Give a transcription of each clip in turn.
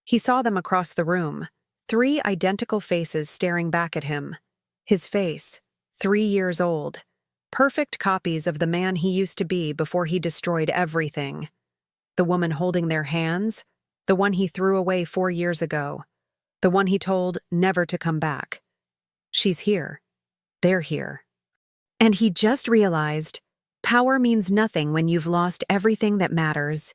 He saw them across the room, 3 identical faces staring back at him. His face, 3 years old, perfect copies of the man he used to be before he destroyed everything. The woman holding their hands, the one he threw away 4 years ago, the one he told never to come back. She's here. They're here. And he just realized, power means nothing when you've lost everything that matters.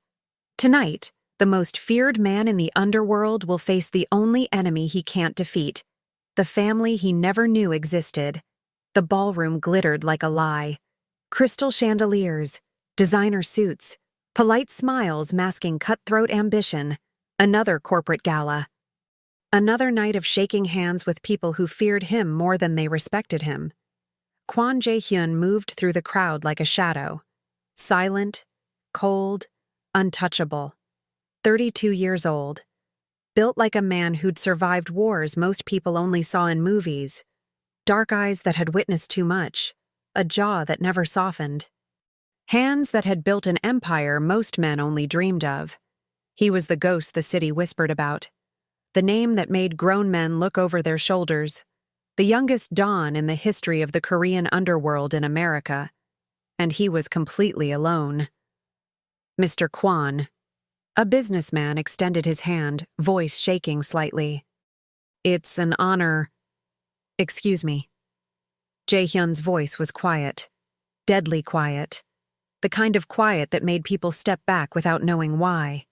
Tonight, the most feared man in the underworld will face the only enemy he can't defeat, the family he never knew existed. The ballroom glittered like a lie. Crystal chandeliers, designer suits, polite smiles masking cutthroat ambition, another corporate gala. Another night of shaking hands with people who feared him more than they respected him. Kwon Jae-hyun moved through the crowd like a shadow. Silent, cold, untouchable. 32 years old. Built like a man who'd survived wars most people only saw in movies. Dark eyes that had witnessed too much. A jaw that never softened. Hands that had built an empire most men only dreamed of. He was the ghost the city whispered about. The name that made grown men look over their shoulders. The youngest dawn in the history of the Korean underworld in America. And he was completely alone. Mr. Kwon. A businessman extended his hand, voice shaking slightly. It's an honor. Excuse me. Jae-hyun's voice was quiet. Deadly quiet. The kind of quiet that made people step back without knowing why.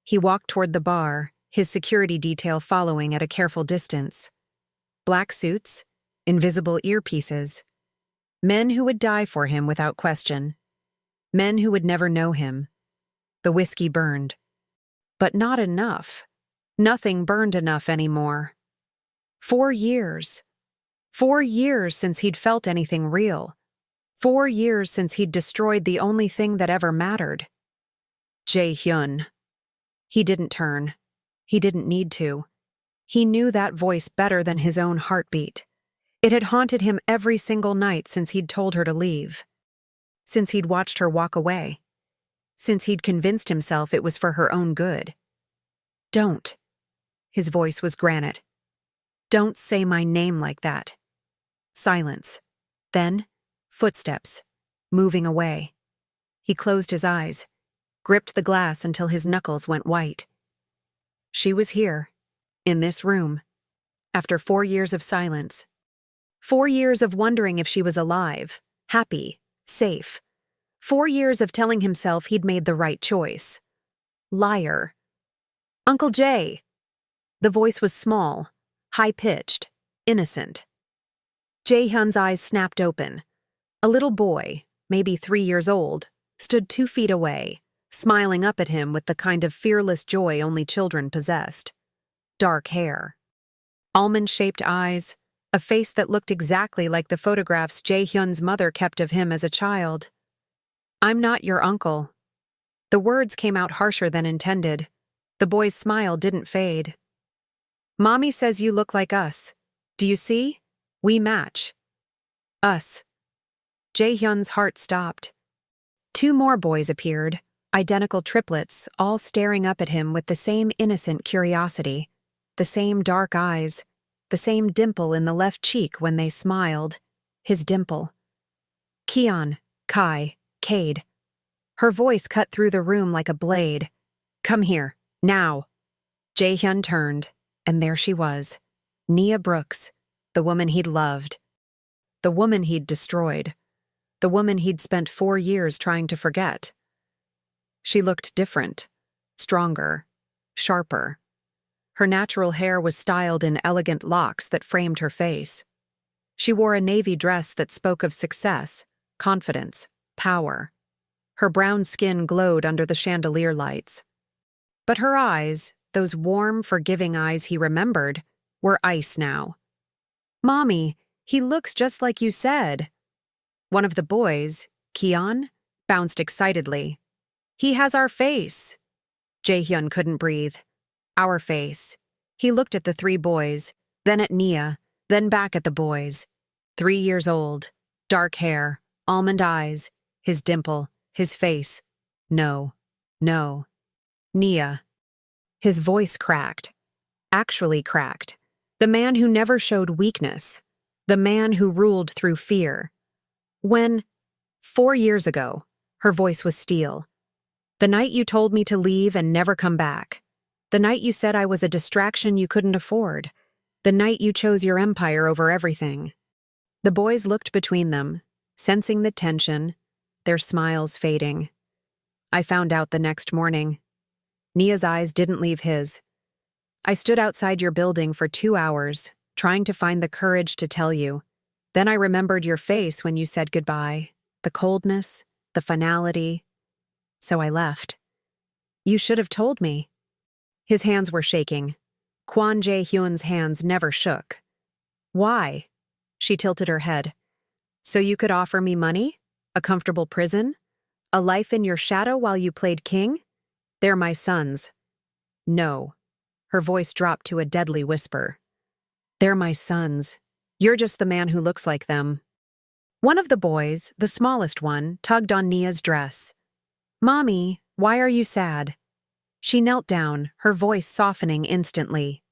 He walked toward the bar, his security detail following at a careful distance. Black suits, invisible earpieces. Men who would die for him without question. Men who would never know him. The whiskey burned. But not enough. Nothing burned enough anymore. 4 years. 4 years since he'd felt anything real. 4 years since he'd destroyed the only thing that ever mattered. Jae-hyun. He didn't turn. He didn't need to. He knew that voice better than his own heartbeat. It had haunted him every single night since he'd told her to leave. Since he'd watched her walk away. Since he'd convinced himself it was for her own good. Don't. His voice was granite. Don't say my name like that. Silence. Then, footsteps, moving away. He closed his eyes, gripped the glass until his knuckles went white. She was here, in this room, after 4 years of silence. 4 years of wondering if she was alive, happy, safe. 4 years of telling himself he'd made the right choice. Liar. Uncle Jay. The voice was small, high-pitched, innocent. Jae-hyun's eyes snapped open. A little boy, maybe 3 years old, stood 2 feet away, smiling up at him with the kind of fearless joy only children possessed. Dark hair. Almond-shaped eyes, a face that looked exactly like the photographs Jae-hyun's mother kept of him as a child. I'm not your uncle. The words came out harsher than intended. The boy's smile didn't fade. Mommy says you look like us. Do you see? We match. Us. Jae-hyun's heart stopped. 2 more boys appeared, identical triplets, all staring up at him with the same innocent curiosity, the same dark eyes, the same dimple in the left cheek when they smiled. His dimple. Keon, Kai, Cade. Her voice cut through the room like a blade. Come here, now. Jae-hyun turned, and there she was. Nia Brooks, the woman he'd loved. The woman he'd destroyed. The woman he'd spent 4 years trying to forget. She looked different, stronger, sharper. Her natural hair was styled in elegant locks that framed her face. She wore a navy dress that spoke of success, confidence, power. Her brown skin glowed under the chandelier lights. But her eyes, those warm, forgiving eyes he remembered, were ice now. Mommy, he looks just like you said. One of the boys, Keon, bounced excitedly. He has our face. Jae-hyun couldn't breathe. Our face. He looked at the 3 boys, then at Nia, then back at the boys. 3 years old, dark hair, almond eyes, his dimple, his face. No. No. Nia. His voice cracked. Actually cracked. The man who never showed weakness. The man who ruled through fear. When, 4 years ago, her voice was steel. The night you told me to leave and never come back. The night you said I was a distraction you couldn't afford. The night you chose your empire over everything. The boys looked between them, sensing the tension, their smiles fading. I found out the next morning. Nia's eyes didn't leave his. I stood outside your building for 2 hours, trying to find the courage to tell you. Then I remembered your face when you said goodbye, the coldness, the finality. So I left. You should have told me. His hands were shaking. Kwon Jae-hyun's hands never shook. Why? She tilted her head. So you could offer me money? A comfortable prison? A life in your shadow while you played king? They're my sons. No. Her voice dropped to a deadly whisper. They're my sons. You're just the man who looks like them. One of the boys, the smallest one, tugged on Nia's dress. Mommy, why are you sad? She knelt down, her voice softening instantly.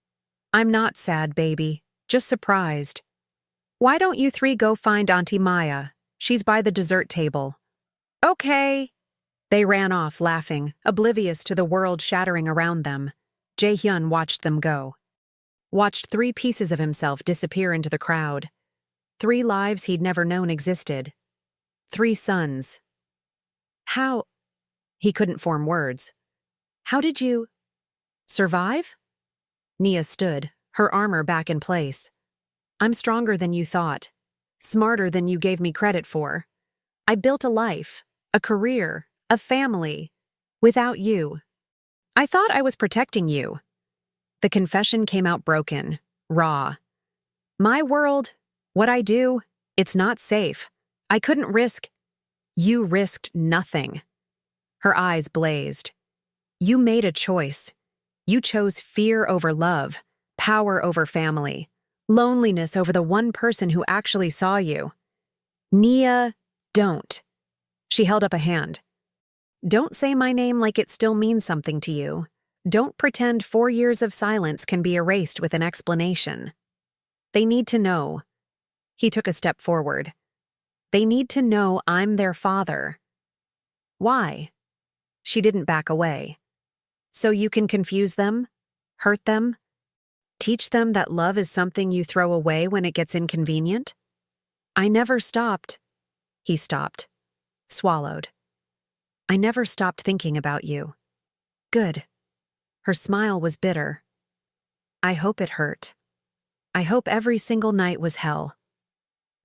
I'm not sad, baby. Just surprised. Why don't you 3 go find Auntie Maya? She's by the dessert table. Okay. They ran off, laughing, oblivious to the world shattering around them. Jae-hyun watched them go. Watched 3 pieces of himself disappear into the crowd. 3 lives he'd never known existed. 3 sons. How? He couldn't form words. How did you survive? Nia stood, her armor back in place. I'm stronger than you thought. Smarter than you gave me credit for. I built a life, a career, a family. Without you. I thought I was protecting you. The confession came out broken, raw. My world, what I do, it's not safe. I couldn't risk. You risked nothing. Her eyes blazed. You made a choice. You chose fear over love, power over family, loneliness over the one person who actually saw you. Nia, don't. She held up a hand. Don't say my name like it still means something to you. Don't pretend 4 years of silence can be erased with an explanation. They need to know. He took a step forward. They need to know I'm their father. Why? She didn't back away. So you can confuse them? Hurt them? Teach them that love is something you throw away when it gets inconvenient? I never stopped. He stopped. Swallowed. I never stopped thinking about you. Good. Her smile was bitter. I hope it hurt. I hope every single night was hell.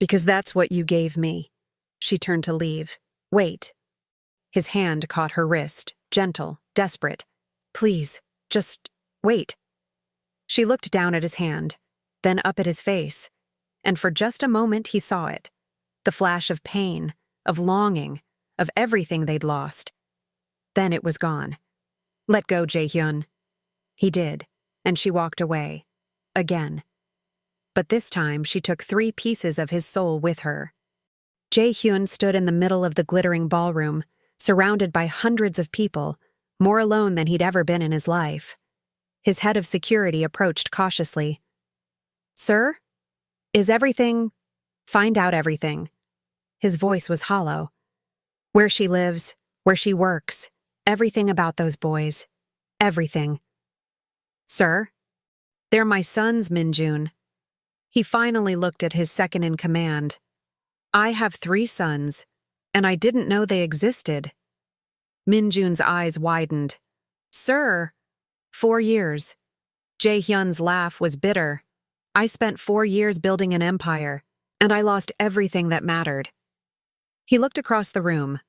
Because that's what you gave me. She turned to leave. Wait. His hand caught her wrist, gentle, desperate. Please, just wait. She looked down at his hand, then up at his face, and for just a moment he saw it. The flash of pain, of longing, of everything they'd lost. Then it was gone. Let go, Jae-hyun. He did, and she walked away. Again. But this time she took 3 pieces of his soul with her. Jae-hyun stood in the middle of the glittering ballroom, surrounded by hundreds of people, more alone than he'd ever been in his life. His head of security approached cautiously. Sir? Is everything? Find out everything. His voice was hollow. Where she lives, where she works, everything about those boys. Everything. Sir? They're my sons, Minjun. He finally looked at his second-in-command. I have 3 sons, and I didn't know they existed. Minjun's eyes widened. Sir! 4 years. Jae-hyun's laugh was bitter. I spent 4 years building an empire, and I lost everything that mattered. He looked across the room.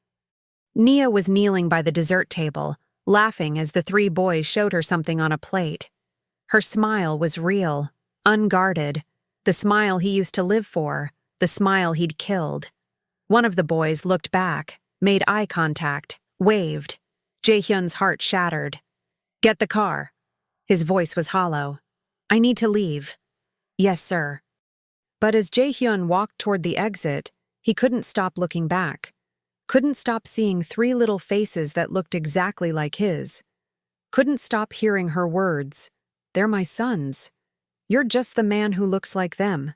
Nia was kneeling by the dessert table, laughing as the 3 boys showed her something on a plate. Her smile was real, unguarded, the smile he used to live for, the smile he'd killed. One of the boys looked back, made eye contact, waved. Jae-hyun's heart shattered. Get the car. His voice was hollow. I need to leave. Yes, sir. But as Jae-hyun walked toward the exit, he couldn't stop looking back. Couldn't stop seeing 3 little faces that looked exactly like his. Couldn't stop hearing her words. They're my sons. You're just the man who looks like them.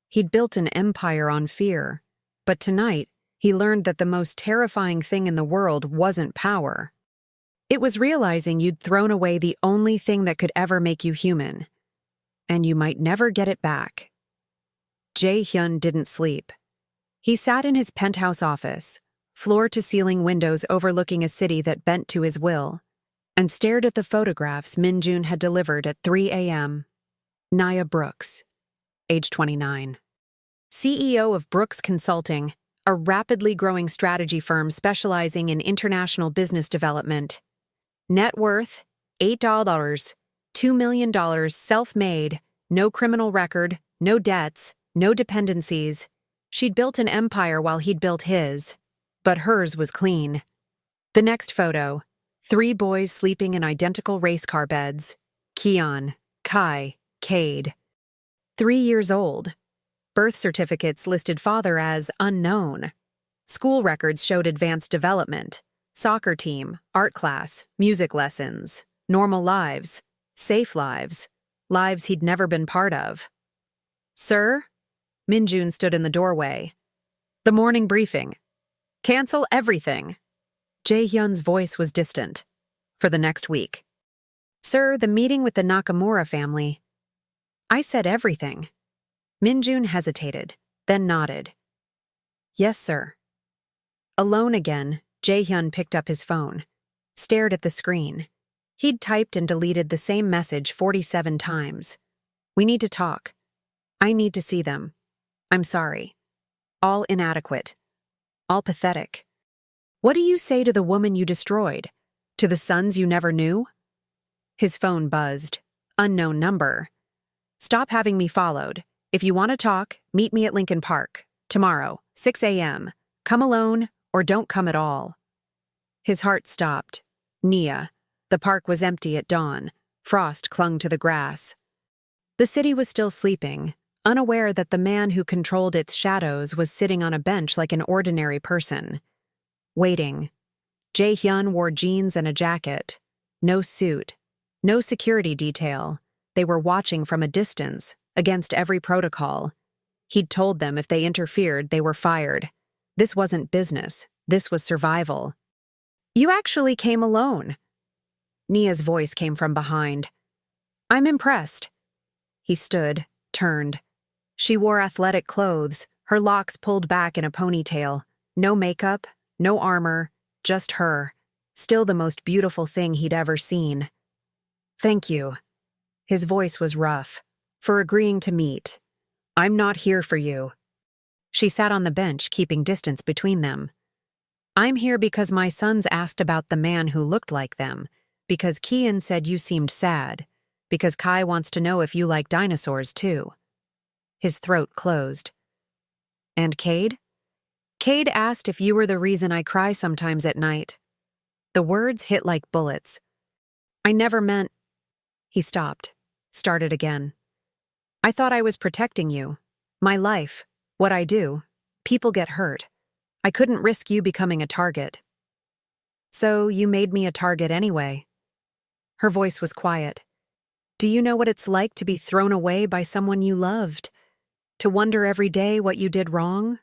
He'd built an empire on fear. But tonight, he learned that the most terrifying thing in the world wasn't power. It was realizing you'd thrown away the only thing that could ever make you human. And you might never get it back. Jae-hyun didn't sleep. He sat in his penthouse office, floor-to-ceiling windows overlooking a city that bent to his will, and stared at the photographs Min-jun had delivered at 3 a.m. Nia Brooks, age 29. CEO of Brooks Consulting, a rapidly growing strategy firm specializing in international business development. Net worth, $8, $2 million, self-made, no criminal record, no debts, no dependencies. She'd built an empire while he'd built his, but hers was clean. The next photo, 3 boys sleeping in identical race car beds. Keon, Kai, Cade. 3 years old. Birth certificates listed father as unknown. School records showed advanced development. Soccer team, art class, music lessons, normal lives, safe lives, lives he'd never been part of. Sir? Min-jun stood in the doorway. The morning briefing. Cancel everything. Jae-hyun's voice was distant. For the next week. Sir, the meeting with the Nakamura family. I said everything. Min-jun hesitated, then nodded. Yes, sir. Alone again, Jae-hyun picked up his phone, stared at the screen. He'd typed and deleted the same message 47 times. We need to talk. I need to see them. I'm sorry. All inadequate. All pathetic. What do you say to the woman you destroyed? To the sons you never knew? His phone buzzed. Unknown number. Stop having me followed. If you want to talk, meet me at Lincoln Park. Tomorrow, 6 a.m. Come alone or don't come at all. His heart stopped. Nia. The park was empty at dawn. Frost clung to the grass. The city was still sleeping, unaware that the man who controlled its shadows was sitting on a bench like an ordinary person. Waiting. Jae-hyun wore jeans and a jacket. No suit. No security detail. They were watching from a distance, against every protocol. He'd told them if they interfered, they were fired. This wasn't business. This was survival. You actually came alone. Nia's voice came from behind. I'm impressed. He stood, turned. She wore athletic clothes, her locks pulled back in a ponytail. No makeup, no armor, just her. Still the most beautiful thing he'd ever seen. Thank you. His voice was rough. For agreeing to meet. I'm not here for you. She sat on the bench, keeping distance between them. I'm here because my sons asked about the man who looked like them, because Kian said you seemed sad, because Kai wants to know if you like dinosaurs too. His throat closed. And Cade? Cade asked if you were the reason I cry sometimes at night. The words hit like bullets. I never meant... He stopped, started again. I thought I was protecting you. My life, what I do. People get hurt. I couldn't risk you becoming a target. So you made me a target anyway. Her voice was quiet. Do you know what it's like to be thrown away by someone you loved? To wonder every day what you did wrong?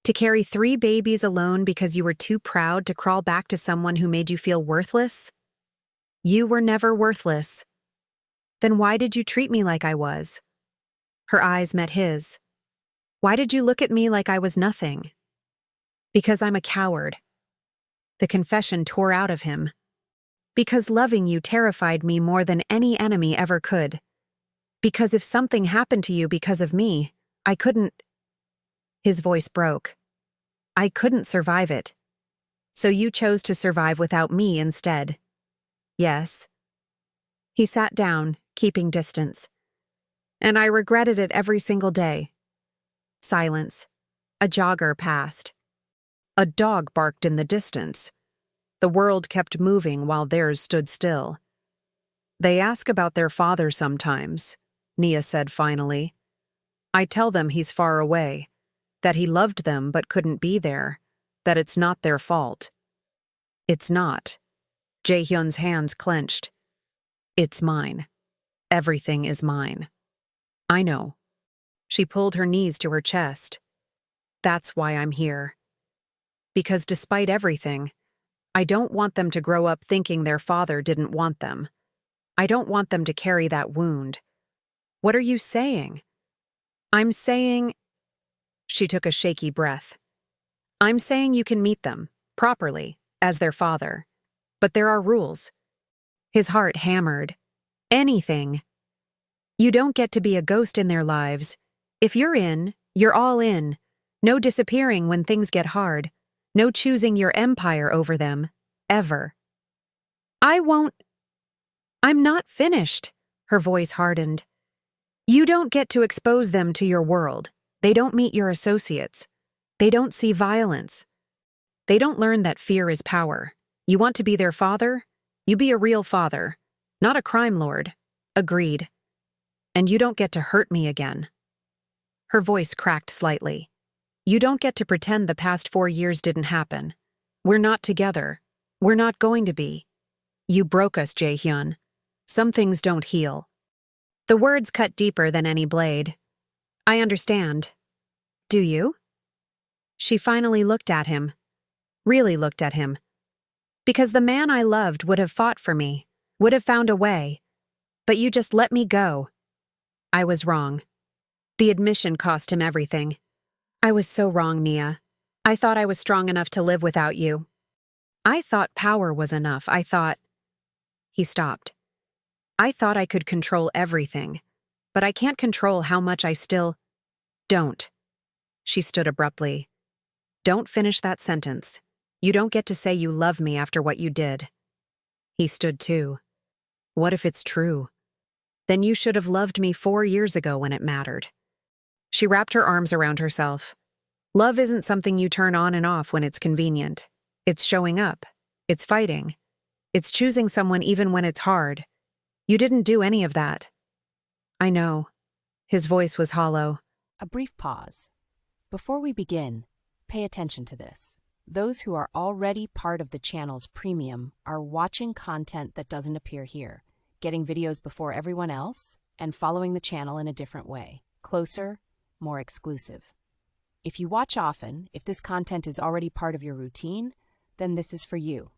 To carry 3 babies alone because you were too proud to crawl back to someone who made you feel worthless? You were never worthless. Then why did you treat me like I was? Her eyes met his. Why did you look at me like I was nothing? Because I'm a coward. The confession tore out of him. Because loving you terrified me more than any enemy ever could. Because if something happened to you because of me, I couldn't... His voice broke. I couldn't survive it. So you chose to survive without me instead. Yes. He sat down, keeping distance. And I regretted it every single day. Silence. A jogger passed. A dog barked in the distance. The world kept moving while theirs stood still. They ask about their father sometimes, Nia said finally. I tell them he's far away, that he loved them but couldn't be there, that it's not their fault. It's not. Jae-hyun's hands clenched. It's mine. Everything is mine. I know. She pulled her knees to her chest. That's why I'm here. Because despite everything, I don't want them to grow up thinking their father didn't want them. I don't want them to carry that wound. What are you saying? I'm saying... She took a shaky breath. I'm saying you can meet them, properly, as their father. But there are rules. His heart hammered. Anything. You don't get to be a ghost in their lives. If you're in, you're all in. No disappearing when things get hard. No choosing your empire over them. Ever. I won't... I'm not finished. Her voice hardened. You don't get to expose them to your world. They don't meet your associates. They don't see violence. They don't learn that fear is power. You want to be their father? You be a real father, not a crime lord. Agreed. And you don't get to hurt me again. Her voice cracked slightly. You don't get to pretend the past 4 years didn't happen. We're not together. We're not going to be. You broke us, Jae-hyun. Some things don't heal. The words cut deeper than any blade. I understand. Do you? She finally looked at him. Really looked at him. Because the man I loved would have fought for me, would have found a way. But you just let me go. I was wrong. The admission cost him everything. I was so wrong, Nia. I thought I was strong enough to live without you. I thought power was enough. I thought... He stopped. I thought I could control everything, but I can't control how much I still... Don't. She stood abruptly. Don't finish that sentence. You don't get to say you love me after what you did. He stood too. What if it's true? Then you should have loved me 4 years ago when it mattered. She wrapped her arms around herself. Love isn't something you turn on and off when it's convenient. It's showing up. It's fighting. It's choosing someone even when it's hard. You didn't do any of that. I know. His voice was hollow. A brief pause. Before we begin, pay attention to this. Those who are already part of the channel's premium are watching content that doesn't appear here, getting videos before everyone else, and following the channel in a different way. Closer, more exclusive. If you watch often, if this content is already part of your routine, then this is for you.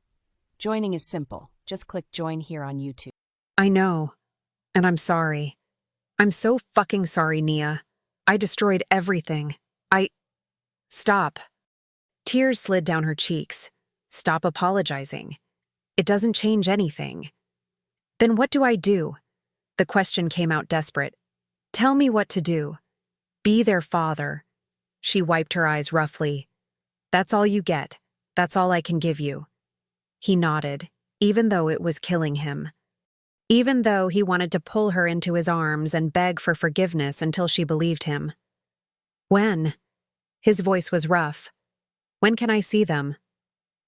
Joining is simple. Just click join here on YouTube. I know. And I'm sorry. I'm so fucking sorry, Nia. I destroyed everything. Stop. Tears slid down her cheeks. Stop apologizing. It doesn't change anything. Then what do I do? The question came out desperate. Tell me what to do. Be their father. She wiped her eyes roughly. That's all you get. That's all I can give you. He nodded, even though it was killing him. Even though he wanted to pull her into his arms and beg for forgiveness until she believed him. When? His voice was rough. When can I see them?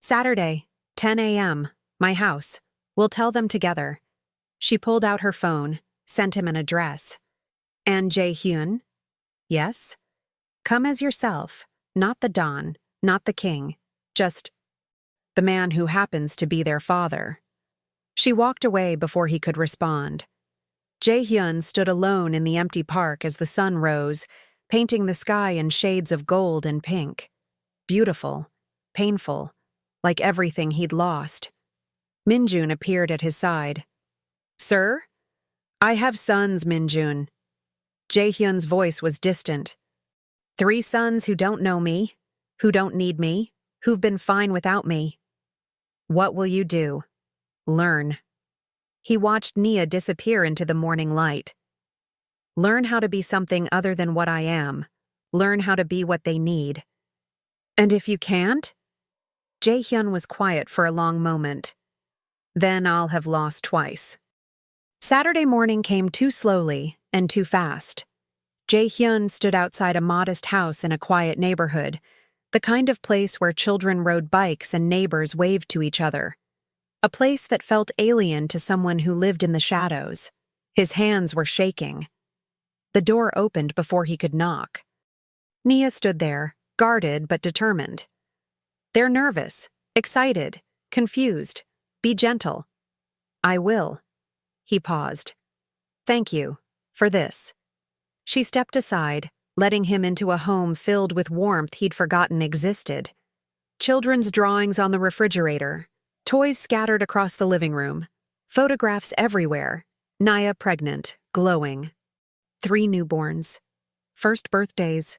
Saturday, 10 a.m., my house. We'll tell them together. She pulled out her phone, sent him an address. And Jae-hyun? Yes? Come as yourself, not the Don, not the king, just the man who happens to be their father. She walked away before he could respond. Jae-hyun stood alone in the empty park as the sun rose, painting the sky in shades of gold and pink. Beautiful, painful, like everything he'd lost. Minjun appeared at his side. Sir? I have sons, Minjun. Jae-hyun's voice was distant. 3 sons who don't know me, who don't need me, who've been fine without me. What will you do? Learn. He watched Nia disappear into the morning light. Learn how to be something other than what I am. Learn how to be what they need. And if you can't? Jae-hyun was quiet for a long moment. Then I'll have lost twice. Saturday morning came too slowly and too fast. Jae-hyun stood outside a modest house in a quiet neighborhood, the kind of place where children rode bikes and neighbors waved to each other. A place that felt alien to someone who lived in the shadows. His hands were shaking. The door opened before he could knock. Nia stood there, guarded but determined. They're nervous, excited, confused. Be gentle. I will. He paused. Thank you. For this. She stepped aside, letting him into a home filled with warmth he'd forgotten existed. Children's drawings on the refrigerator, toys scattered across the living room, photographs everywhere, Naya pregnant, glowing. 3 newborns. First birthdays.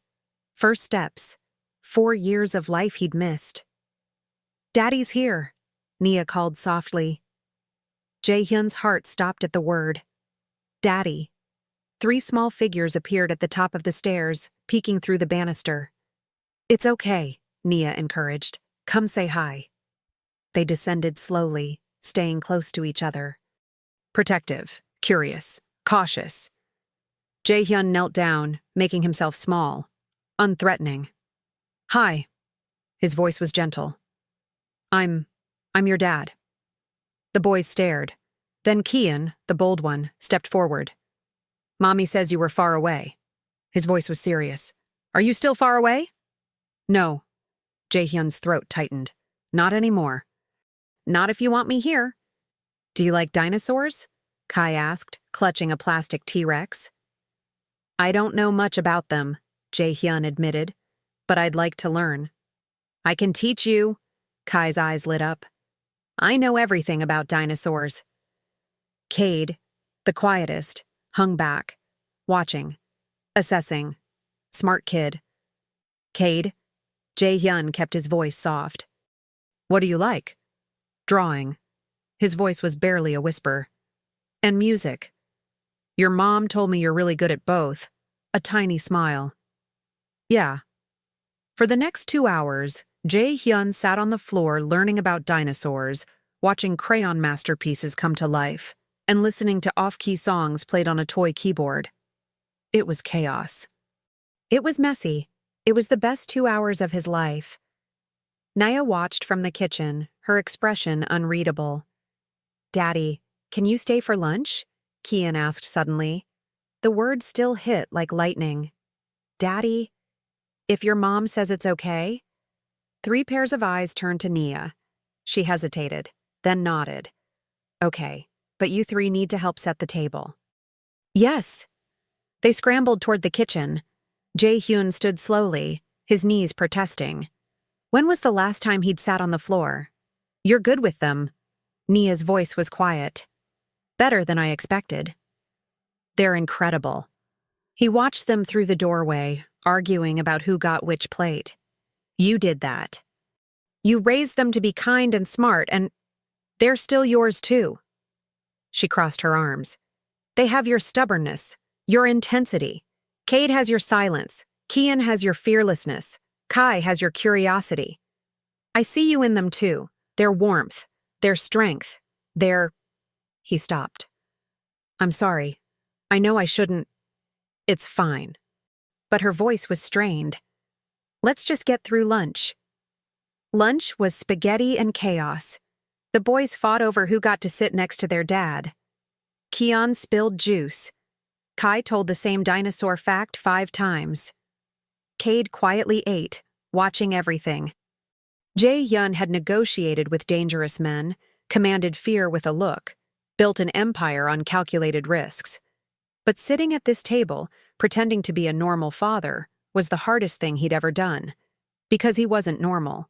First steps. 4 years of life he'd missed. Daddy's here, Nia called softly. Jae-hyun's heart stopped at the word. Daddy. 3 small figures appeared at the top of the stairs, peeking through the banister. It's okay, Nia encouraged. Come say hi. They descended slowly, staying close to each other. Protective, curious, cautious. Jae-hyun knelt down, making himself small, unthreatening. Hi. His voice was gentle. I'm your dad. The boys stared. Then Kian, the bold one, stepped forward. Mommy says you were far away. His voice was serious. Are you still far away? No. Jae-hyun's throat tightened. Not anymore. Not if you want me here. Do you like dinosaurs? Kai asked, clutching a plastic T-Rex. I don't know much about them, Jae-hyun admitted, but I'd like to learn. I can teach you. Kai's eyes lit up. I know everything about dinosaurs. Cade, the quietest, hung back, watching, assessing. Smart kid. Cade. Jae-hyun kept his voice soft. What do you like? Drawing. His voice was barely a whisper. And music. Your mom told me you're really good at both. A tiny smile. Yeah. For the next 2 hours, Jae-hyun sat on the floor learning about dinosaurs, watching crayon masterpieces come to life, and listening to off-key songs played on a toy keyboard. It was chaos. It was messy. It was the best 2 hours of his life. Naya watched from the kitchen, her expression unreadable. Daddy, can you stay for lunch? Kian asked suddenly. The word still hit like lightning. Daddy, if your mom says it's okay? 3 pairs of eyes turned to Nia. She hesitated, then nodded. Okay, but you 3 need to help set the table. Yes. They scrambled toward the kitchen. Jae-hyun stood slowly, his knees protesting. When was the last time he'd sat on the floor? You're good with them. Nia's voice was quiet. Better than I expected. They're incredible. He watched them through the doorway, arguing about who got which plate. You did that. You raised them to be kind and smart, and they're still yours too. She crossed her arms. They have your stubbornness, your intensity. Cade has your silence. Kian has your fearlessness. Kai has your curiosity. I see you in them too. Their warmth, their strength, their... He stopped. I'm sorry. I know I shouldn't... It's fine. But her voice was strained. Let's just get through lunch. Lunch was spaghetti and chaos. The boys fought over who got to sit next to their dad. Kian spilled juice. Kai told the same dinosaur fact 5 times. Cade quietly ate, watching everything. Jae-hyun had negotiated with dangerous men, commanded fear with a look, built an empire on calculated risks. But sitting at this table, pretending to be a normal father, was the hardest thing he'd ever done. Because he wasn't normal.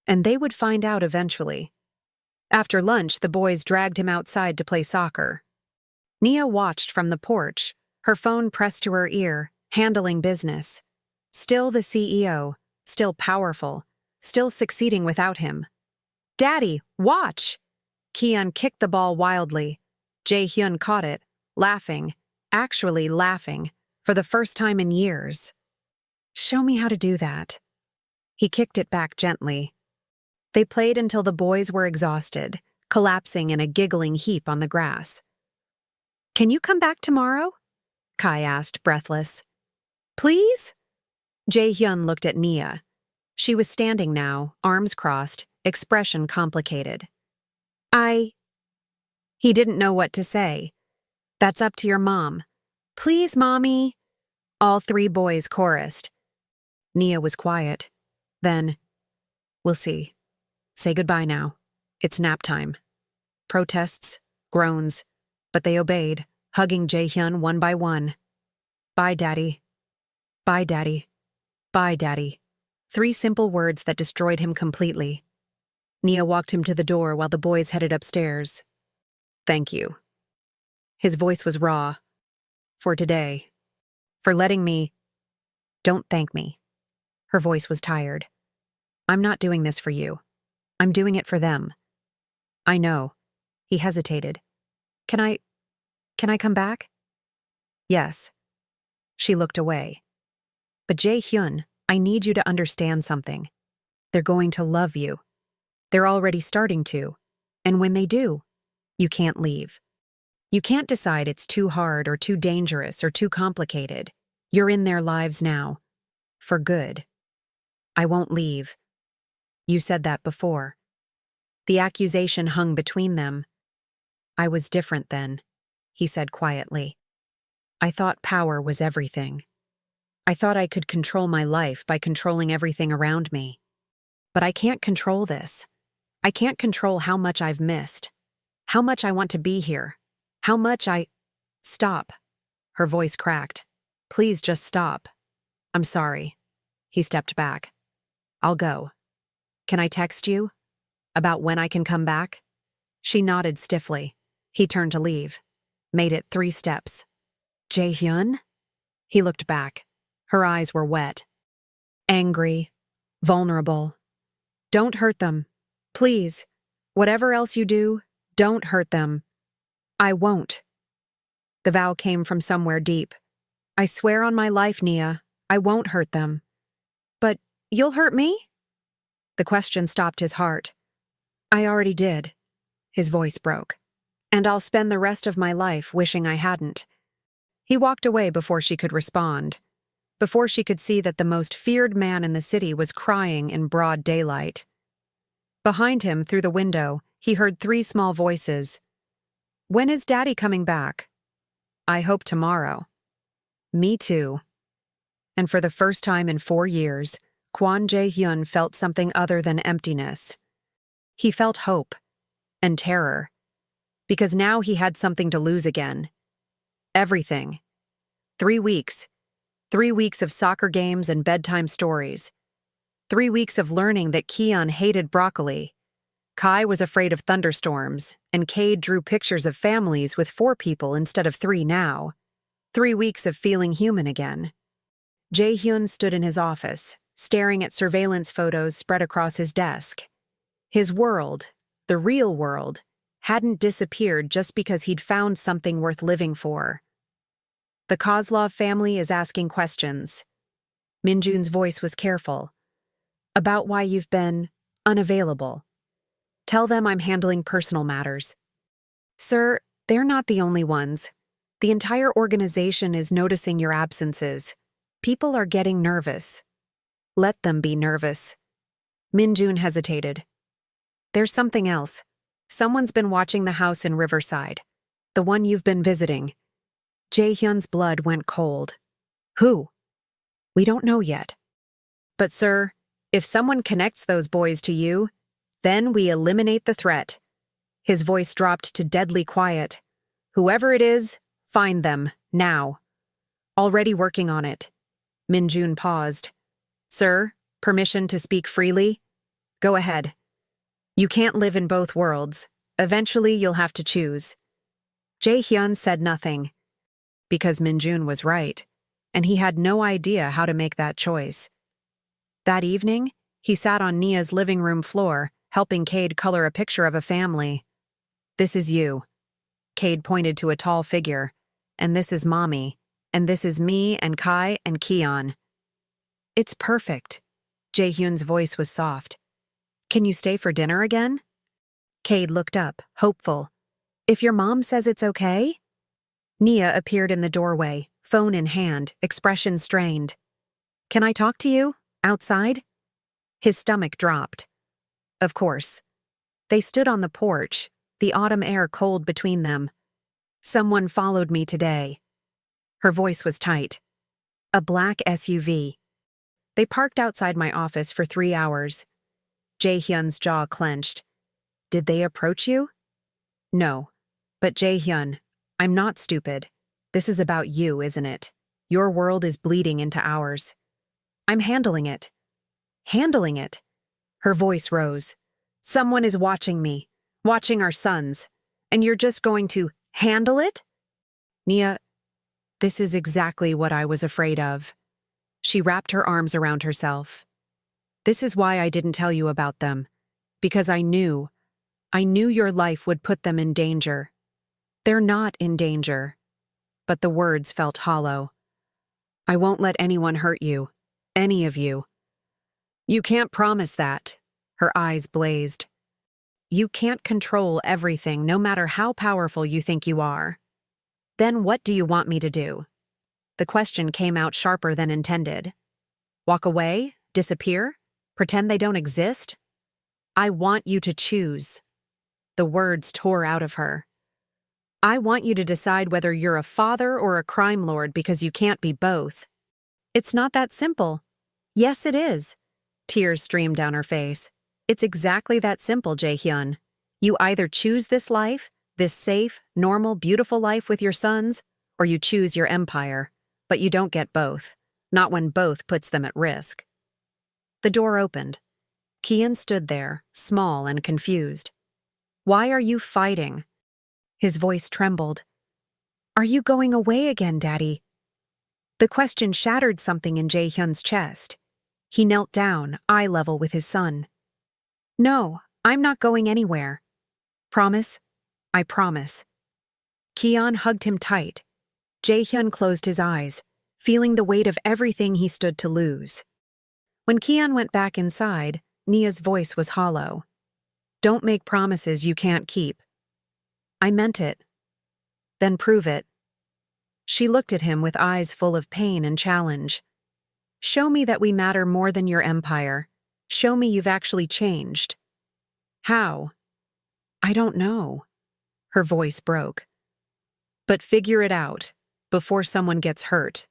And they would find out eventually. After lunch, the boys dragged him outside to play soccer. Nia watched from the porch, her phone pressed to her ear, handling business. Still the CEO, still powerful, still succeeding without him. Daddy, watch! Kian kicked the ball wildly. Jae-hyun caught it, laughing, actually laughing, for the first time in years. Show me how to do that. He kicked it back gently. They played until the boys were exhausted, collapsing in a giggling heap on the grass. Can you come back tomorrow? Kai asked, breathless. Please? Jae-hyun looked at Nia. She was standing now, arms crossed, expression complicated. He didn't know what to say. That's up to your mom. Please, Mommy. All 3 boys chorused. Nia was quiet. Then, we'll see. Say goodbye now. It's nap time. protests, groans, but they obeyed, hugging Jae-hyun one by one. Bye, Daddy. Bye, Daddy. Bye, Daddy. 3 simple words that destroyed him completely. Nia walked him to the door while the boys headed upstairs. Thank you. His voice was raw. For today. For letting me. Don't thank me. Her voice was tired. I'm not doing this for you. I'm doing it for them. I know. He hesitated. Can I come back? Yes. She looked away. But Jae-hyun, I need you to understand something. They're going to love you. They're already starting to. And when they do, you can't leave. You can't decide it's too hard or too dangerous or too complicated. You're in their lives now. For good. I won't leave. You said that before. The accusation hung between them. I was different then, he said quietly. I thought power was everything. I thought I could control my life by controlling everything around me. But I can't control this. I can't control how much I've missed. How much I want to be here. How much I... Stop. Her voice cracked. Please just stop. I'm sorry. He stepped back. I'll go. Can I text you? About when I can come back? She nodded stiffly. He turned to leave. Made it 3 steps. Jae-hyun? He looked back. Her eyes were wet. Angry. Vulnerable. Don't hurt them. Please. Whatever else you do, don't hurt them. I won't. The vow came from somewhere deep. I swear on my life, Nia, I won't hurt them. But you'll hurt me? The question stopped his heart. I already did. His voice broke. And I'll spend the rest of my life wishing I hadn't. He walked away before she could respond. Before she could see that the most feared man in the city was crying in broad daylight. Behind him, through the window, he heard 3 small voices. When is Daddy coming back? I hope tomorrow. Me too. And for the first time in 4 years, Kwon Jae-hyun felt something other than emptiness. He felt hope and terror, because now he had something to lose again. Everything. 3 weeks. 3 weeks of soccer games and bedtime stories. 3 weeks of learning that Kian hated broccoli. Kai was afraid of thunderstorms, and Cade drew pictures of families with 4 people instead of 3 now. 3 weeks of feeling human again. Jae-hyun stood in his office, staring at surveillance photos spread across his desk. His world, the real world, hadn't disappeared just because he'd found something worth living for. The Kozlov family is asking questions. Minjun's voice was careful. About why you've been unavailable. Tell them I'm handling personal matters. Sir, they're not the only ones. The entire organization is noticing your absences. People are getting nervous. Let them be nervous. Minjun hesitated. There's something else. Someone's been watching the house in Riverside. The one you've been visiting. Jae-hyun's blood went cold. Who? We don't know yet. But sir, if someone connects those boys to you, then we eliminate the threat. His voice dropped to deadly quiet. Whoever it is, find them, now. Already working on it. Minjun paused. Sir, permission to speak freely? Go ahead. You can't live in both worlds. Eventually you'll have to choose. Jae-hyun said nothing. Because Minjun was right, and he had no idea how to make that choice. That evening, he sat on Nia's living room floor, helping Cade color a picture of a family. This is you. Cade pointed to a tall figure. And this is Mommy. And this is me and Kai and Kian. It's perfect. Jae-hyun's voice was soft. Can you stay for dinner again? Cade looked up, hopeful. If your mom says it's okay? Nia appeared in the doorway, phone in hand, expression strained. Can I talk to you? Outside? His stomach dropped. Of course. They stood on the porch, the autumn air cold between them. Someone followed me today. Her voice was tight. A black SUV. They parked outside my office for 3 hours. Jae-hyun's jaw clenched. Did they approach you? No. But Jae-hyun, I'm not stupid. This is about you, isn't it? Your world is bleeding into ours. I'm handling it. Handling it. Her voice rose. Someone is watching me, watching our sons, and you're just going to handle it? Nia, this is exactly what I was afraid of. She wrapped her arms around herself. This is why I didn't tell you about them. Because I knew your life would put them in danger. They're not in danger. But the words felt hollow. I won't let anyone hurt you. Any of you. You can't promise that. Her eyes blazed. You can't control everything, no matter how powerful you think you are. Then what do you want me to do? The question came out sharper than intended. Walk away? Disappear? Pretend they don't exist? I want you to choose. The words tore out of her. I want you to decide whether you're a father or a crime lord because you can't be both. It's not that simple. Yes, it is. Tears streamed down her face. It's exactly that simple, Jae-hyun. You either choose this life, this safe, normal, beautiful life with your sons, or you choose your empire. But you don't get both. Not when both puts them at risk. The door opened. Kian stood there, small and confused. Why are you fighting? His voice trembled. Are you going away again, Daddy? The question shattered something in Jae-hyun's chest. He knelt down, eye level with his son. No, I'm not going anywhere. Promise? I promise. Kian hugged him tight. Jae-hyun closed his eyes, feeling the weight of everything he stood to lose. When Kian went back inside, Nia's voice was hollow. Don't make promises you can't keep. I meant it. Then prove it. She looked at him with eyes full of pain and challenge. Show me that we matter more than your empire. Show me you've actually changed. How? I don't know. Her voice broke. But figure it out, before someone gets hurt.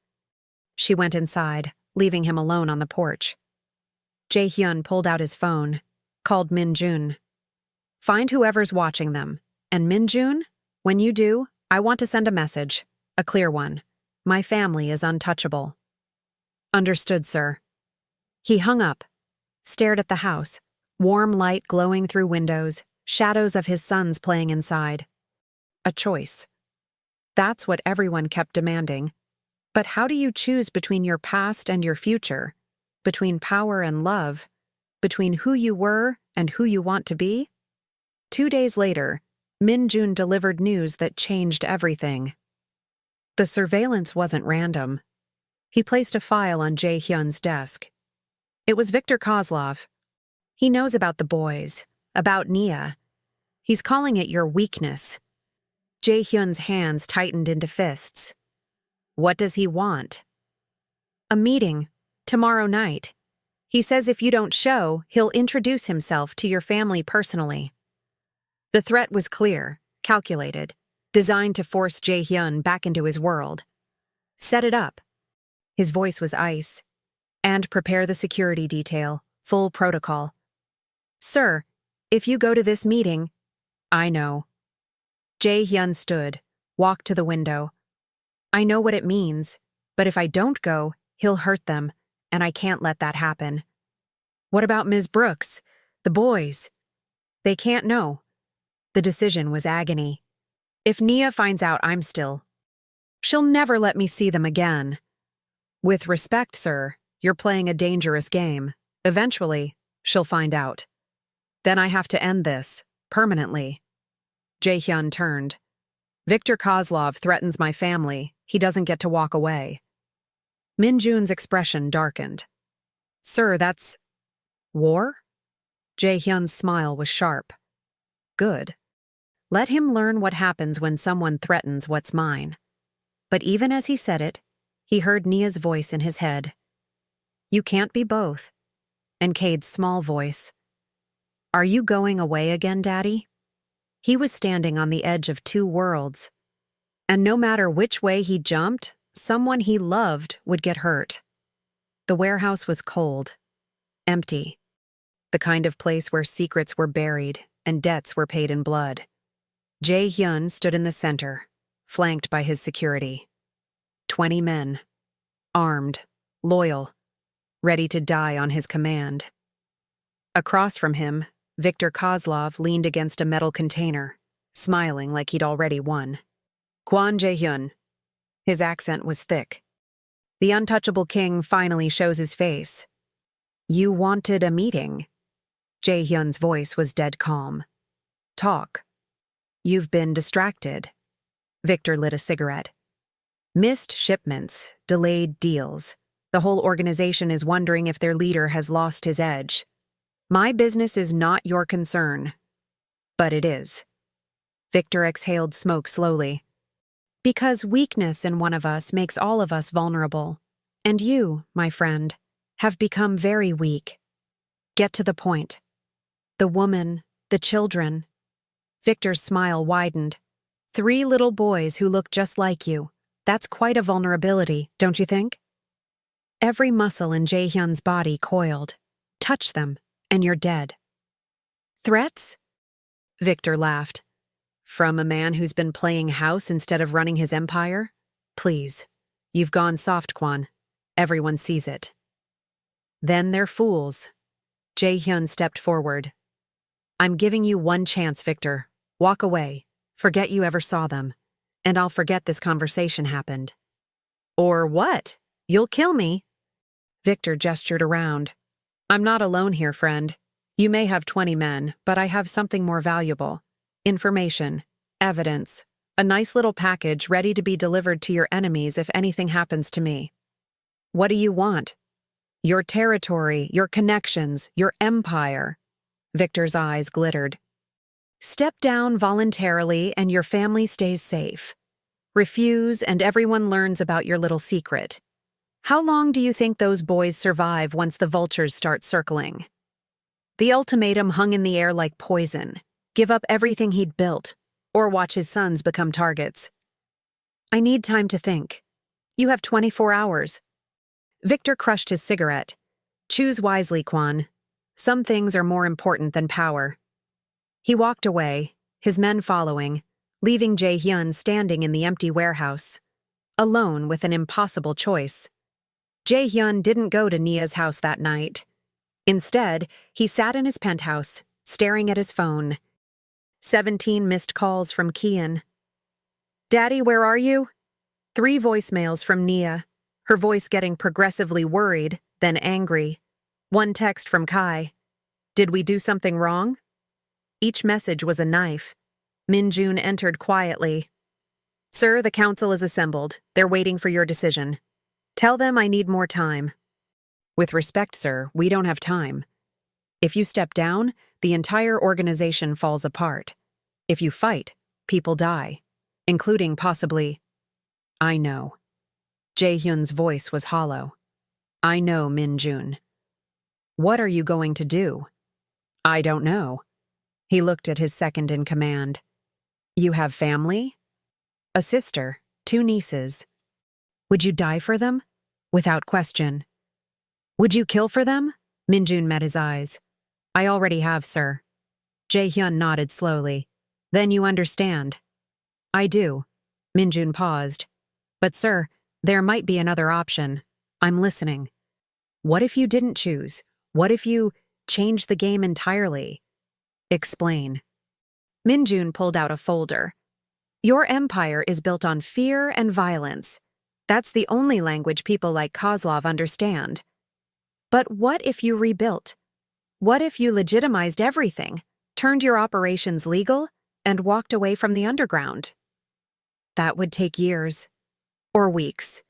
She went inside, leaving him alone on the porch. Jae-hyun pulled out his phone, called Min-jun. Find whoever's watching them. And Min-jun, when you do, I want to send a message, a clear one. My family is untouchable. Understood, sir. He hung up, stared at the house, warm light glowing through windows, shadows of his sons playing inside. A choice. That's what everyone kept demanding. But how do you choose between your past and your future? Between power and love? Between who you were and who you want to be? 2 days later, Min-jun delivered news that changed everything. The surveillance wasn't random. He placed a file on Jae-hyun's desk. It was Viktor Kozlov. He knows about the boys, about Nia. He's calling it your weakness. Jae-hyun's hands tightened into fists. What does he want? A meeting, tomorrow night. He says if you don't show, he'll introduce himself to your family personally. The threat was clear, calculated, designed to force Jae-hyun back into his world. Set it up. His voice was ice. And prepare the security detail, full protocol. Sir, if you go to this meeting, I know. Jae-hyun stood, walked to the window. I know what it means, but if I don't go, he'll hurt them, and I can't let that happen. What about Ms. Brooks? The boys? They can't know. The decision was agony. If Nia finds out I'm still, she'll never let me see them again. With respect, sir, you're playing a dangerous game. Eventually, she'll find out. Then I have to end this, permanently. Jae-hyun turned. Viktor Kozlov threatens my family. He doesn't get to walk away. Min-jun's expression darkened. Sir, that's war? Jae-hyun's smile was sharp. Good. Let him learn what happens when someone threatens what's mine. But even as he said it, he heard Nia's voice in his head. You can't be both. And Cade's small voice. Are you going away again, Daddy? He was standing on the edge of 2 worlds. And no matter which way he jumped, someone he loved would get hurt. The warehouse was cold, empty. The kind of place where secrets were buried and debts were paid in blood. Jae-hyun stood in the center, flanked by his security. 20 men, armed, loyal, ready to die on his command. Across from him, Viktor Kozlov leaned against a metal container, smiling like he'd already won. Kwon Jae-hyun. His accent was thick. The untouchable king finally shows his face. You wanted a meeting. Jae-hyun's voice was dead calm. Talk. You've been distracted. Victor lit a cigarette. Missed shipments, delayed deals. The whole organization is wondering if their leader has lost his edge. My business is not your concern. But it is. Victor exhaled smoke slowly. Because weakness in one of us makes all of us vulnerable. And you, my friend, have become very weak. Get to the point. The woman, the children. Victor's smile widened. 3 little boys who look just like you. That's quite a vulnerability, don't you think? Every muscle in Jae-hyun's body coiled. Touch them, and you're dead. Threats? Victor laughed. From a man who's been playing house instead of running his empire? Please. You've gone soft, Kwon. Everyone sees it. Then they're fools. Jae-hyun stepped forward. I'm giving you one chance, Victor. Walk away. Forget you ever saw them. And I'll forget this conversation happened. Or what? You'll kill me. Victor gestured around. I'm not alone here, friend. You may have 20 men, but I have something more valuable. Information, evidence, a nice little package ready to be delivered to your enemies if anything happens to me. What do you want? Your territory, your connections, your empire. Victor's eyes glittered. Step down voluntarily and your family stays safe. Refuse and everyone learns about your little secret. How long do you think those boys survive once the vultures start circling? The ultimatum hung in the air like poison. Give up everything he'd built, or watch his sons become targets. I need time to think. You have 24 hours. Victor crushed his cigarette. Choose wisely, Kwon. Some things are more important than power. He walked away, his men following, leaving Jae-hyun standing in the empty warehouse, alone with an impossible choice. Jae-hyun didn't go to Nia's house that night. Instead, he sat in his penthouse, staring at his phone. 17 missed calls from Kian. Daddy, where are you? 3 voicemails from Nia, her voice getting progressively worried, then angry. 1 text from Kai. Did we do something wrong? Each message was a knife. Min-jun entered quietly. Sir, the council is assembled. They're waiting for your decision. Tell them I need more time. With respect, sir, we don't have time. If you step down, the entire organization falls apart. If you fight, people die, including possibly... I know. Jae-hyun's voice was hollow. I know, Min-jun. What are you going to do? I don't know. He looked at his second in command. You have family? A sister, 2 nieces. Would you die for them? Without question. Would you kill for them? Min-jun met his eyes. I already have, sir. Jae-hyun nodded slowly. Then you understand. I do. Min-jun paused. But sir, there might be another option. I'm listening. What if you didn't choose? What if you changed the game entirely? Explain. Min-jun pulled out a folder. Your empire is built on fear and violence. That's the only language people like Kozlov understand. But what if you rebuilt? What if you legitimized everything, turned your operations legal, and walked away from the underground? That would take years. Or weeks.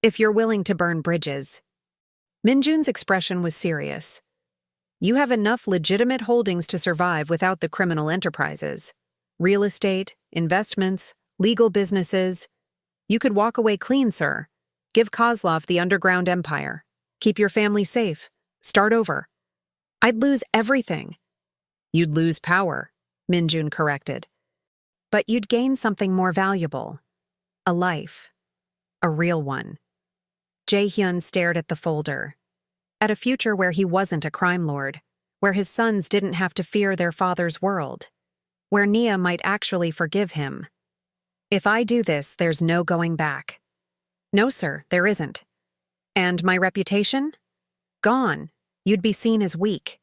If you're willing to burn bridges. Min-jun's expression was serious. You have enough legitimate holdings to survive without the criminal enterprises. Real estate, investments, legal businesses. You could walk away clean, sir. Give Kozlov the underground empire. Keep your family safe. Start over. I'd lose everything. You'd lose power, Min-jun corrected. But you'd gain something more valuable. A life. A real one. Jae-hyun stared at the folder. At a future where he wasn't a crime lord. Where his sons didn't have to fear their father's world. where Nia might actually forgive him. If I do this, there's no going back. No, sir, there isn't. And my reputation? Gone. You'd be seen as weak.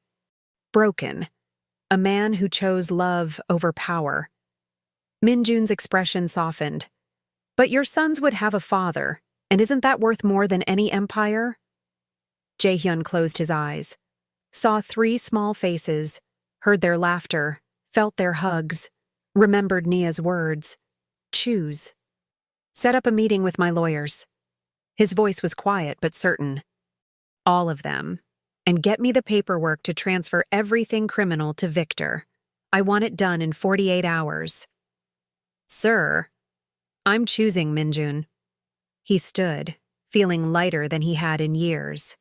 Broken. A man who chose love over power. Minjun's expression softened. But your sons would have a father, and isn't that worth more than any empire? Jae-hyun closed his eyes, saw 3 small faces, heard their laughter, felt their hugs, remembered Nia's words. Choose. Set up a meeting with my lawyers. His voice was quiet but certain. All of them. And get me the paperwork to transfer everything criminal to Victor. I want it done in 48 hours. Sir, I'm choosing Minjun. He stood, feeling lighter than he had in years.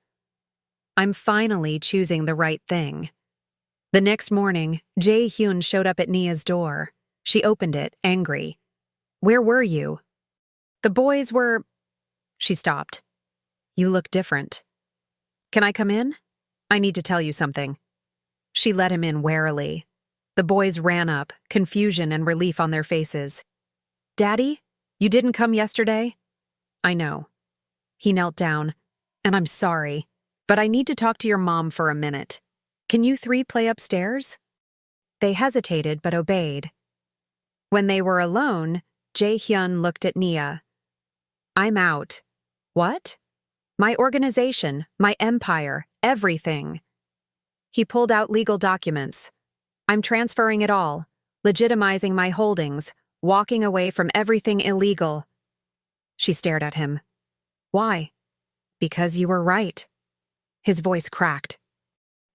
I'm finally choosing the right thing. The next morning, Jae-hyun showed up at Nia's door. She opened it, angry. Where were you? The boys were... She stopped. You look different. Can I come in? I need to tell you something. She let him in warily. The boys ran up, confusion and relief on their faces. Daddy, you didn't come yesterday? I know. He knelt down. And I'm sorry, but I need to talk to your mom for a minute. Can you 3 play upstairs? They hesitated but obeyed. When they were alone, Jae-hyun looked at Nia. I'm out. What? My organization, my empire, everything. He pulled out legal documents. I'm transferring it all, legitimizing my holdings, walking away from everything illegal. She stared at him. Why? Because you were right. His voice cracked.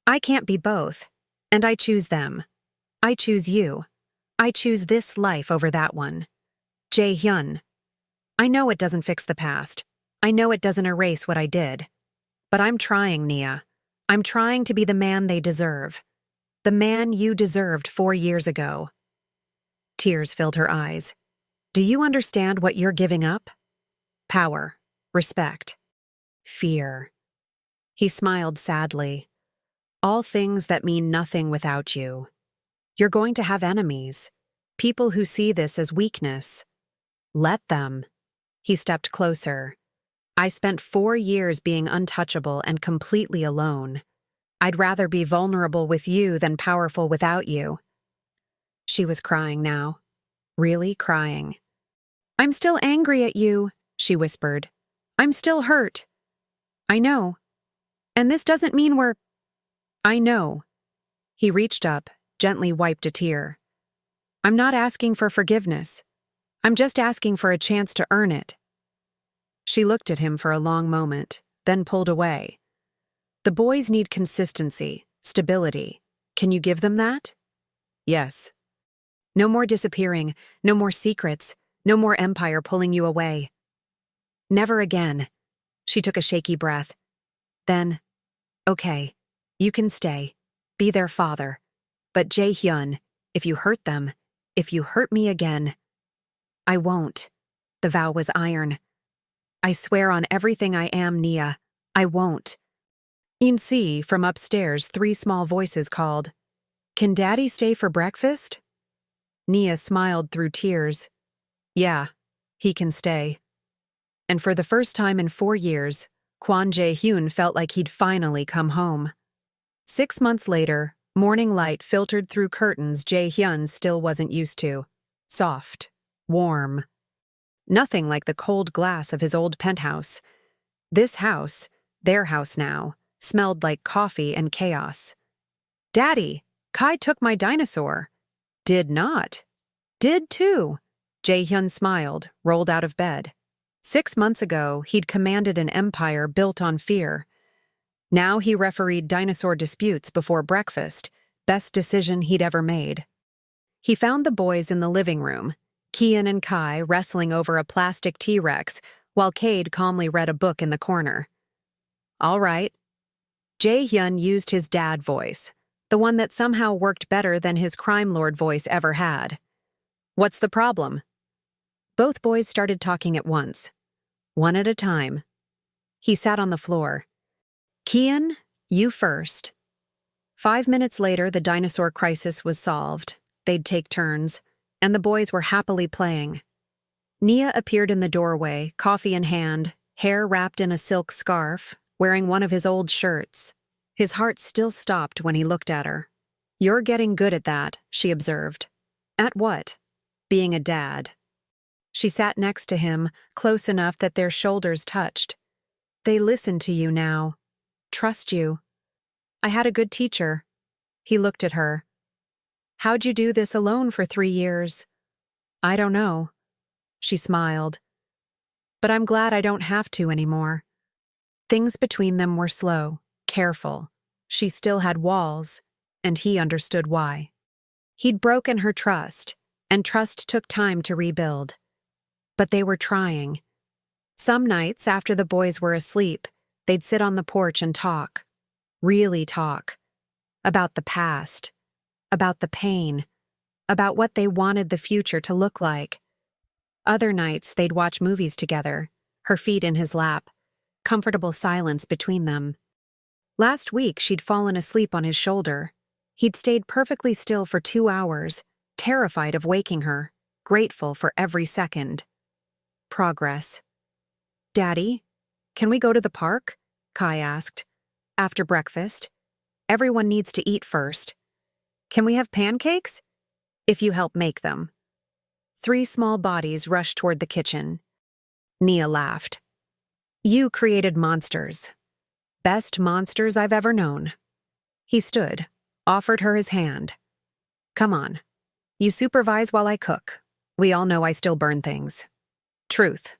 I can't be both, and I choose them. I choose you. I choose this life over that one. Jae-hyun. I know it doesn't fix the past. I know it doesn't erase what I did. But I'm trying, Nia. I'm trying to be the man they deserve. The man you deserved 4 years ago. Tears filled her eyes. Do you understand what you're giving up? Power, respect, fear. He smiled sadly. All things that mean nothing without you. You're going to have enemies, people who see this as weakness. Let them. He stepped closer. I spent 4 years being untouchable and completely alone. I'd rather be vulnerable with you than powerful without you. She was crying now. Really crying. I'm still angry at you, she whispered. I'm still hurt. I know. And this doesn't mean we're... I know. He reached up, gently wiped a tear. I'm not asking for forgiveness. I'm just asking for a chance to earn it. She looked at him for a long moment, then pulled away. The boys need consistency, stability. Can you give them that? Yes. No more disappearing, no more secrets, no more empire pulling you away. Never again. She took a shaky breath. Then, okay, you can stay. Be their father. But Jae-hyun, if you hurt them, if you hurt me again, I won't. The vow was iron. I swear on everything I am, Nia, I won't. In-see, from upstairs, 3 small voices called, Can Daddy stay for breakfast? Nia smiled through tears. Yeah, he can stay. And for the first time in 4 years, Kwon Jae-hyun felt like he'd finally come home. 6 months later, morning light filtered through curtains Jae-hyun still wasn't used to. Soft. Warm. Nothing like the cold glass of his old penthouse. This house, their house now, smelled like coffee and chaos. Daddy, Kai took my dinosaur. Did not. Did too. Jae-hyun smiled, rolled out of bed. 6 months ago, he'd commanded an empire built on fear. Now he refereed dinosaur disputes before breakfast, best decision he'd ever made. He found the boys in the living room, Kian and Kai wrestling over a plastic T-Rex, while Cade calmly read a book in the corner. All right. Jae-hyun used his dad voice, the one that somehow worked better than his crime lord voice ever had. What's the problem? Both boys started talking at once, one at a time. He sat on the floor. Kian, you first. 5 minutes later, the dinosaur crisis was solved. they'd take turns, and the boys were happily playing. Nia appeared in the doorway, coffee in hand, hair wrapped in a silk scarf, wearing one of his old shirts. His heart still stopped when he looked at her. "You're getting good at that," she observed. "At what?" "Being a dad." She sat next to him, close enough that their shoulders touched. "They listen to you now. Trust you. I had a good teacher." He looked at her. "How'd you do this alone for 3 years?" "I don't know." She smiled. "But I'm glad I don't have to anymore." Things between them were slow, careful. She still had walls, and he understood why. He'd broken her trust, and trust took time to rebuild. But they were trying. Some nights, after the boys were asleep, they'd sit on the porch and talk. Really talk. About the past. About the pain. About what they wanted the future to look like. Other nights, they'd watch movies together, her feet in his lap, comfortable silence between them. Last week, she'd fallen asleep on his shoulder. He'd stayed perfectly still for 2 hours, terrified of waking her, grateful for every second. Progress. "Daddy, can we go to the park?" Kai asked. "After breakfast. Everyone needs to eat first. Can we have pancakes? If you help make them." 3 small bodies rushed toward the kitchen. Nia laughed. "You created monsters. Best monsters I've ever known." He stood, offered her his hand. "Come on. You supervise while I cook. We all know I still burn things." "Truth."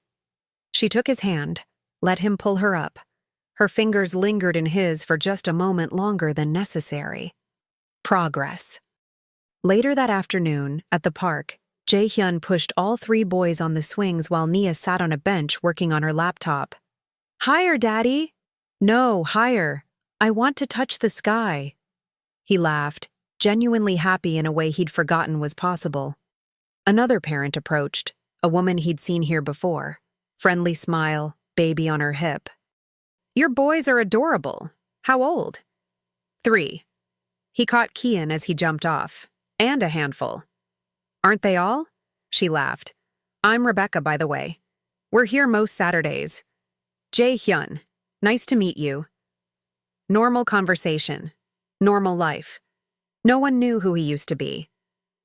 She took his hand, let him pull her up. Her fingers lingered in his for just a moment longer than necessary. Progress. Later that afternoon, at the park, Jae-hyun pushed all 3 boys on the swings while Nia sat on a bench working on her laptop. "Higher, Daddy!" "No, higher. I want to touch the sky." He laughed, genuinely happy in a way he'd forgotten was possible. Another parent approached, a woman he'd seen here before. Friendly smile, baby on her hip. "Your boys are adorable. How old?" 3. He caught Kian as he jumped off. "And a handful." "Aren't they all?" She laughed. "I'm Rebecca, by the way. We're here most Saturdays." "Jae-hyun. Nice to meet you." Normal conversation. Normal life. No one knew who he used to be.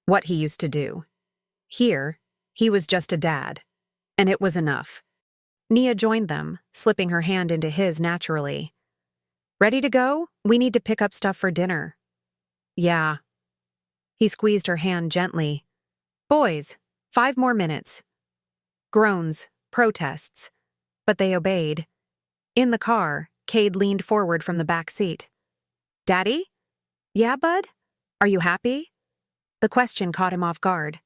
What he used to do. Here, he was just a dad. And it was enough. Nia joined them, slipping her hand into his naturally. "Ready to go? We need to pick up stuff for dinner." "Yeah." He squeezed her hand gently. "Boys, 5 more minutes." Groans, protests. But they obeyed. In the car, Cade leaned forward from the back seat. "Daddy?" "Yeah, bud? Are you happy?" The question caught him off guard.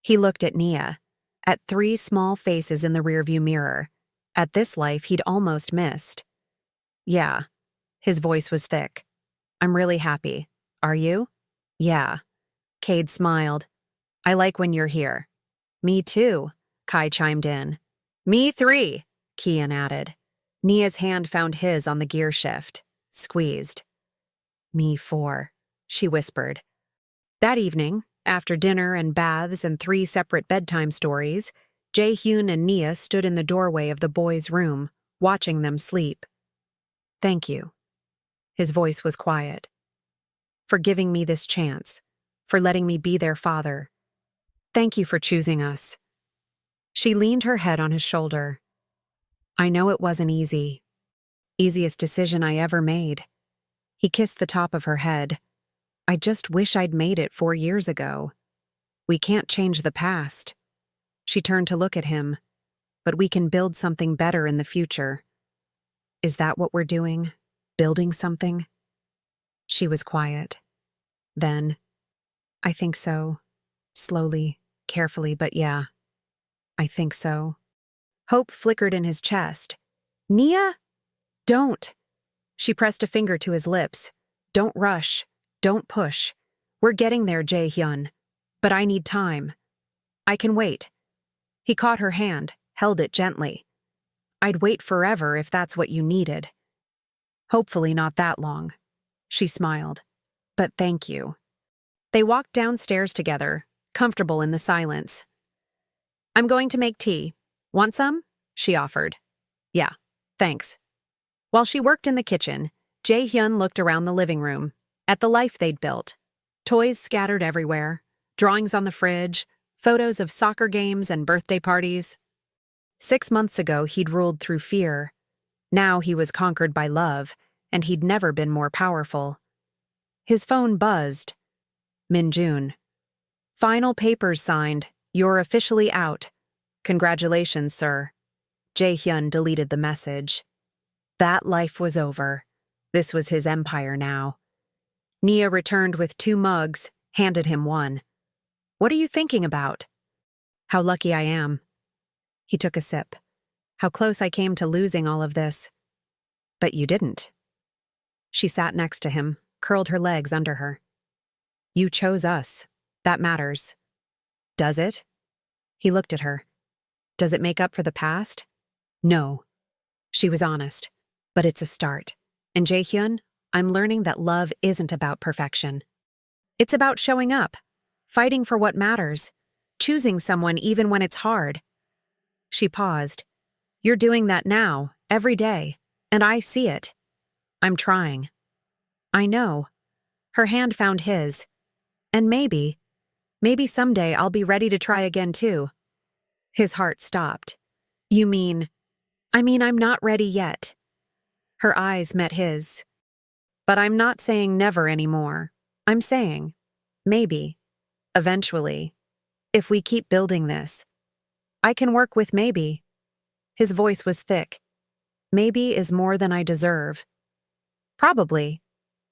He looked at Nia, at 3 small faces in the rearview mirror, at this life he'd almost missed. "Yeah." His voice was thick. "I'm really happy. Are you?" "Yeah." Cade smiled. "I like when you're here." "Me too," Kai chimed in. "Me 3," Kian added. Nia's hand found his on the gear shift. Squeezed. "Me 4," she whispered. That evening, after dinner and baths and 3 separate bedtime stories, Jae-hyun and Nia stood in the doorway of the boys' room, watching them sleep. "Thank you." His voice was quiet. "For giving me this chance, for letting me be their father. Thank you for choosing us." She leaned her head on his shoulder. "I know it wasn't easy. Easiest decision I ever made." He kissed the top of her head. "I just wish I'd made it 4 years ago. We can't change the past." She turned to look at him. "But we can build something better in the future." "Is that what we're doing? Building something?" She was quiet. Then, "I think so." Slowly, carefully, but yeah. "I think so." Hope flickered in his chest. "Nia? Don't." She pressed a finger to his lips. "Don't rush. Don't push. We're getting there, Jae-hyun. But I need time. I can wait." He caught her hand, held it gently. "I'd wait forever if that's what you needed." "Hopefully not that long." She smiled. "But thank you." They walked downstairs together, comfortable in the silence. "I'm going to make tea. Want some?" she offered. "Yeah, thanks." While she worked in the kitchen, Jae-hyun looked around the living room, at the life they'd built. Toys scattered everywhere, drawings on the fridge, photos of soccer games and birthday parties. 6 months ago, he'd ruled through fear. Now he was conquered by love, and he'd never been more powerful. His phone buzzed. Min-jun. "Final papers signed. You're officially out. Congratulations, sir." Jae-hyun deleted the message. That life was over. This was his empire now. Nia returned with 2 mugs, handed him one. "What are you thinking about?" "How lucky I am." He took a sip. "How close I came to losing all of this." "But you didn't." She sat next to him, curled her legs under her. "You chose us. That matters." "Does it?" He looked at her. "Does it make up for the past?" "No." She was honest. "But it's a start. And Jae-hyun, I'm learning that love isn't about perfection. It's about showing up, fighting for what matters, choosing someone even when it's hard." She paused. "You're doing that now, every day, and I see it. I'm trying." "I know." Her hand found his. "And maybe someday I'll be ready to try again too." His heart stopped. "You mean?" I'm not ready yet." Her eyes met his. "But I'm not saying never anymore. I'm saying, maybe, eventually, if we keep building this. I can work with maybe." His voice was thick. "Maybe is more than I deserve." "Probably."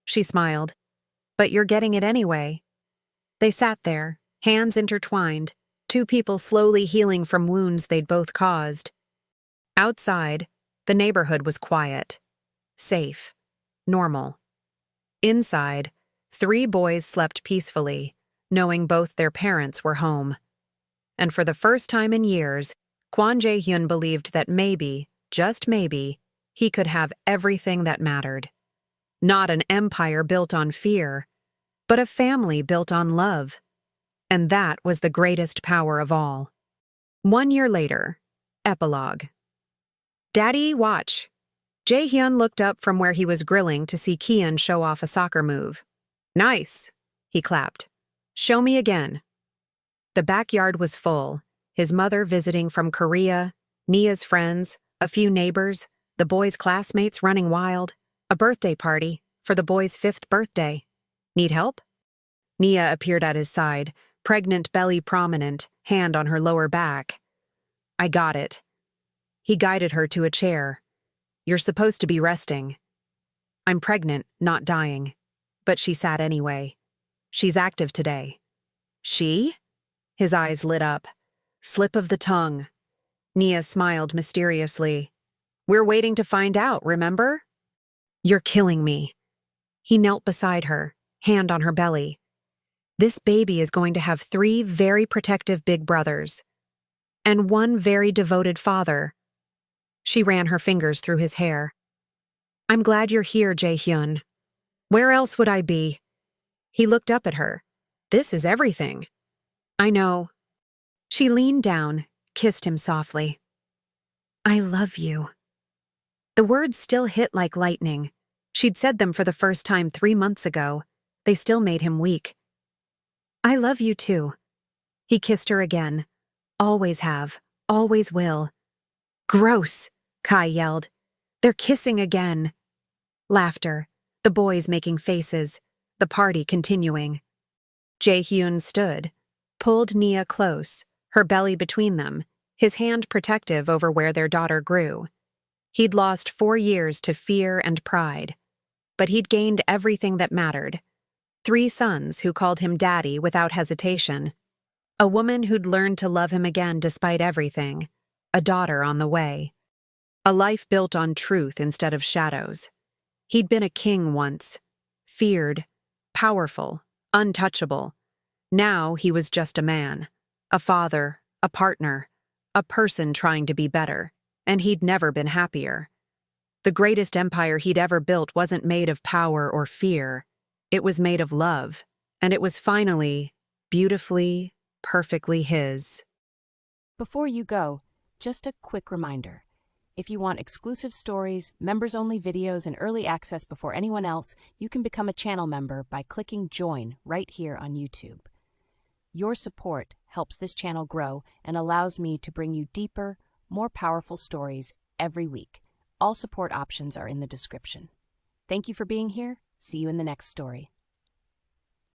She smiled. "But you're getting it anyway." They sat there, hands intertwined, 2 people slowly healing from wounds they'd both caused. Outside, the neighborhood was quiet, safe, normal. Inside, 3 boys slept peacefully, knowing both their parents were home. And for the first time in years, Kwon Jae-hyun believed that maybe, just maybe, he could have everything that mattered. Not an empire built on fear, but a family built on love. And that was the greatest power of all. 1 year later, epilogue. "Daddy, watch." Jae-hyun looked up from where he was grilling to see Kian show off a soccer move. "Nice," he clapped. "Show me again." The backyard was full, his mother visiting from Korea, Nia's friends, a few neighbors, the boys' classmates running wild, a birthday party for the boy's 5th birthday. "Need help?" Nia appeared at his side, pregnant belly prominent, hand on her lower back. "I got it." He guided her to a chair. "You're supposed to be resting." "I'm pregnant, not dying." But she sat anyway. "She's active today." "She?" His eyes lit up. Slip of the tongue. Nia smiled mysteriously. "We're waiting to find out, remember?" "You're killing me." He knelt beside her, hand on her belly. "This baby is going to have 3 very protective big brothers. And 1 very devoted father." She ran her fingers through his hair. "I'm glad you're here, Jae-hyun. Where else would I be?" He looked up at her. "This is everything." "I know." She leaned down, kissed him softly. "I love you." The words still hit like lightning. She'd said them for the first time 3 months ago. They still made him weak. "I love you too." He kissed her again. "Always have, always will." "Gross," Kai yelled. "They're kissing again." Laughter, the boys making faces, the party continuing. Jae-hyun stood, pulled Nia close, her belly between them, his hand protective over where their daughter grew. He'd lost 4 years to fear and pride, but he'd gained everything that mattered. 3 sons who called him daddy without hesitation. A woman who'd learned to love him again despite everything. A daughter on the way. A life built on truth instead of shadows. He'd been a king once. Feared, powerful, untouchable. Now he was just a man. A father, a partner, a person trying to be better. And he'd never been happier. The greatest empire he'd ever built wasn't made of power or fear. It was made of love, And it was finally, beautifully, perfectly his. Before you go, just a quick reminder. If you want exclusive stories, members-only videos, and early access before anyone else, you can become a channel member by clicking Join right here on YouTube. Your support helps this channel grow and allows me to bring you deeper, more powerful stories every week. All support options are in the description. Thank you for being here. See you in the next story.